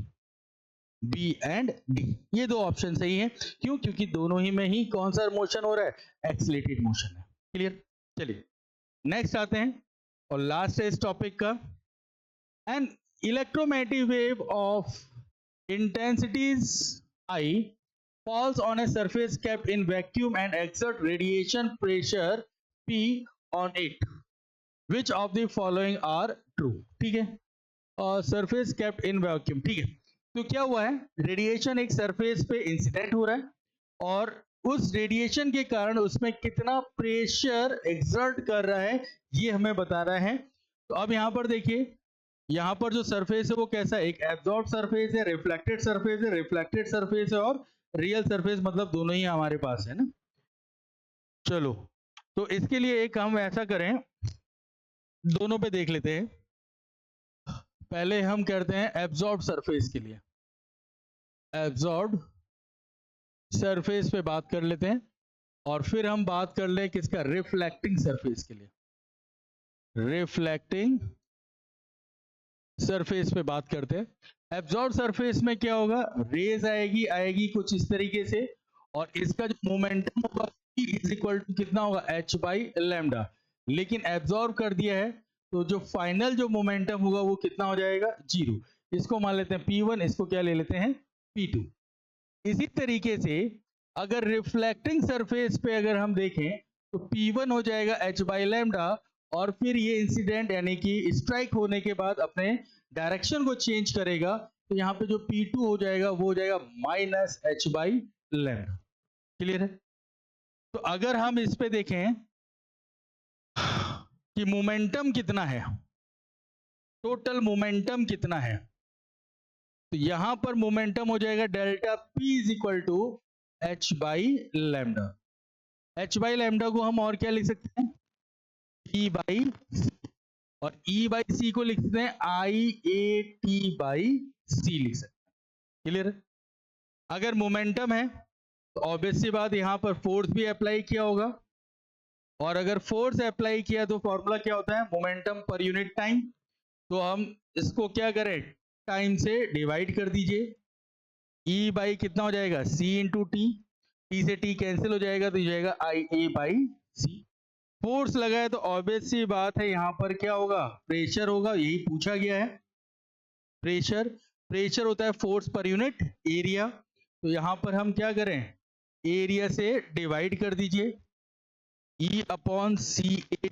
B and D, ये दो ऑप्शन सही हैं। क्यों? क्योंकि दोनों ही में ही कौन सा मोशन हो रहा है, एक्सीलरेटेड मोशन है। क्लियर? चलिए नेक्स्ट आते हैं और लास्ट है इस टॉपिक का। An electromagnetic wave of intensities I falls on a surface kept in vacuum and exert radiation pressure P on it. Which of the following are true? ठीक है, और सरफेस केप्ट इन वैक्यूम। ठीक है, तो क्या हुआ है, रेडिएशन एक सरफेस पे इंसिडेंट हो रहा है और उस रेडिएशन के कारण उसमें कितना प्रेशर एक्सर्ट कर रहा है ये हमें बता रहा है। तो अब यहाँ पर देखिए, यहाँ पर जो सरफेस है वो कैसा है, एक एब्जॉर्ब सरफेस है, रिफ्लेक्टेड सरफेस है, रिफ्लेक्टेड सरफेस है और रियल सरफेस, मतलब दोनों ही हमारे पास है ना। चलो तो इसके लिए एक हम ऐसा करें, दोनों पे देख लेते हैं। पहले हम करते हैं एब्जॉर्ब सरफेस के लिए, एब्जॉर्ब सरफेस पे बात कर लेते हैं और फिर हम बात कर ले किसका, रिफ्लेक्टिंग सरफेस के लिए। रिफ्लेक्टिंग सरफेस पे बात करते हैं। एब्जॉर्ब सरफेस में क्या होगा, रेज आएगी कुछ इस तरीके से, और इसका जो मोमेंटम होगा इज इक्वल टू कितना होगा, h बाई लैम्डा। लेकिन एब्जॉर्ब कर दिया है तो जो फाइनल जो मोमेंटम होगा वो कितना हो जाएगा, जीरो। इसको मान लेते हैं P1, इसको क्या ले लेते हैं, P2। इसी तरीके से अगर रिफ्लेक्टिंग सरफेस पे अगर हम देखें तो P1 हो जाएगा h बाई लैम्डा, और फिर ये इंसिडेंट यानी कि स्ट्राइक होने के बाद अपने डायरेक्शन को चेंज करेगा। तो यहाँ पे जो P2 हो जाएगा वो हो जाएगा minus h by lambda. Clear है? तो अगर हम इस पे देखें कि मोमेंटम कितना है, टोटल मोमेंटम कितना है, तो यहां पर मोमेंटम हो जाएगा delta P is equal to h by lambda. h by lambda को हम और क्या लिख सकते हैं, E बाई, और E बाई सी को लिख सकते हैं IAT बाई सी लिख सकते हैं। क्लियर? अगर मोमेंटम है तो ऑब्वियस सी बात यहाँ पर फोर्स भी अप्लाई किया होगा, और अगर फोर्स अप्लाई किया तो फॉर्मूला क्या होता है, मोमेंटम पर यूनिट टाइम। तो हम इसको क्या करें, टाइम से डिवाइड कर दीजिए। ई बाई कितना हो जाएगा, सी इंटू टी, टी से टी कैंसिल हो जाएगा तो ये जाएगा आई ए बाई सी। फोर्स लगा है तो ऑब्वियस सी बात है यहाँ पर क्या होगा, प्रेशर होगा, यही पूछा गया है। प्रेशर, प्रेशर होता है फोर्स पर यूनिट एरिया। तो यहाँ पर हम क्या करें, एरिया से डिवाइड कर दीजिए, E upon C A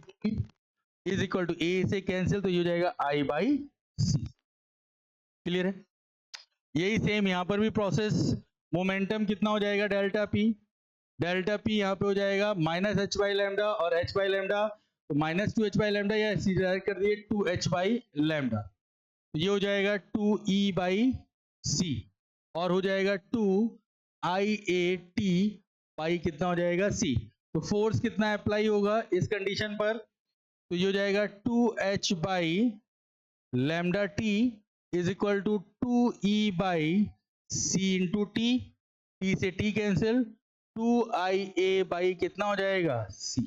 is equal to A से कैंसिल तो ये हो जाएगा आई बाई सी। क्लियर है। यही सेम यहाँ पर भी प्रोसेस, मोमेंटम कितना हो जाएगा, डेल्टा पी, डेल्टा पी यहाँ पे हो जाएगा माइनस एच बाई लैम्डा, और एच बाई लैम्डा तो minus two H by lambda, या सीधे डायरेक्ट कर दिए टू एच बाई लैम्डा, तो ये हो जाएगा टू ई बाई सी, और हो जाएगा two I A T by कितना हो जाएगा सी। तो फोर्स कितना अप्लाई होगा इस कंडीशन पर, तो ये हो जाएगा two H by lambda T is equal to two E by C into T, T से T cancel, two I A by कितना हो जाएगा सी।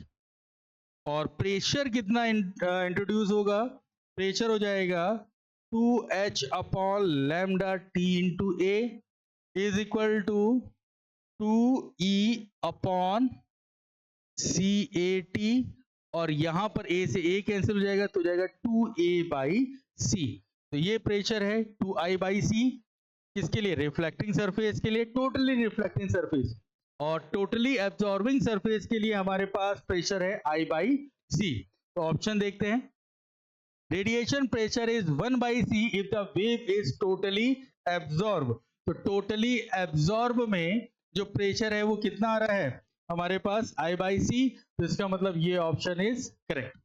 और प्रेशर कितना इंट्रोड्यूस होगा, प्रेशर हो जाएगा two H upon lambda T into A is equal to two E upon C A T, और यहां पर ए से ए कैंसिल हो जाएगा तो हो जाएगा टू ए बाई सी। तो ये प्रेशर है टू आई बाई सी, किसके लिए, रिफ्लेक्टिंग सरफेस के लिए, टोटली रिफ्लेक्टिंग सरफेस, और टोटली एब्जॉर्बिंग सरफेस के लिए हमारे पास प्रेशर है आई बाई सी। तो ऑप्शन देखते हैं, radiation pressure is 1 by C if the wave is totally absorb. तो टोटली एब्जॉर्ब में जो प्रेशर है वो कितना आ रहा है हमारे पास, आई बाई सी, तो इसका मतलब ये option is correct.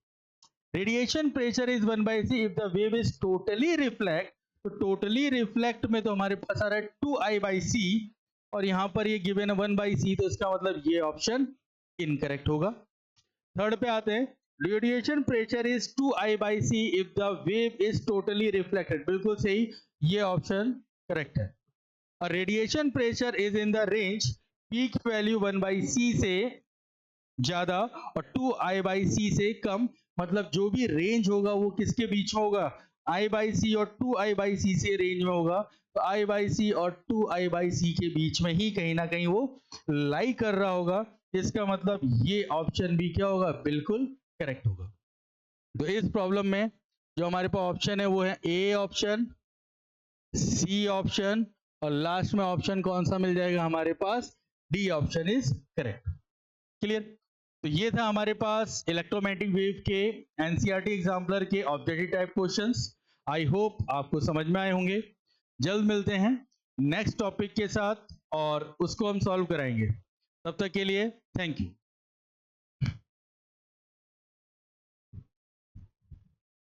Radiation pressure is 1 by C if the wave is totally reflect, तो टोटली रिफ्लेक्ट में तो हमारे पास आ रहा है टू आई बाई सी, और यहां पर ये गिवन है 1 बाई सी, तो इसका मतलब ये ऑप्शन इनकरेक्ट होगा। थर्ड पे आते हैं, radiation pressure is 2 I by C if the wave is totally reflected, बिल्कुल सही, ये ऑप्शन करेक्ट है। और radiation pressure is in the range peak value 1 by C से ज्यादा और 2 आई बाई सी से कम, मतलब जो भी रेंज होगा वो किसके बीच में होगा, आई बाई सी और 2 आई बाई सी से रेंज में होगा। तो आई बाई सी और 2 आई बाई सी के बीच में ही कहीं ना कहीं वो लाई कर रहा होगा, इसका मतलब ये ऑप्शन भी क्या होगा, बिल्कुल करेक्ट होगा। तो इस प्रॉब्लम में जो हमारे पास ऑप्शन है वो है ए ऑप्शन, सी ऑप्शन, और लास्ट में ऑप्शन कौन सा मिल जाएगा हमारे पास, D option is correct. Clear. तो ये था हमारे पास इलेक्ट्रोमैग्नेटिक वेव के एनसीईआरटी एग्जाम्पलर के objective type questions. I hope आपको समझ में आए होंगे। जल्द मिलते हैं नेक्स्ट टॉपिक के साथ और उसको हम सॉल्व कराएंगे। तब तक के लिए थैंक यू।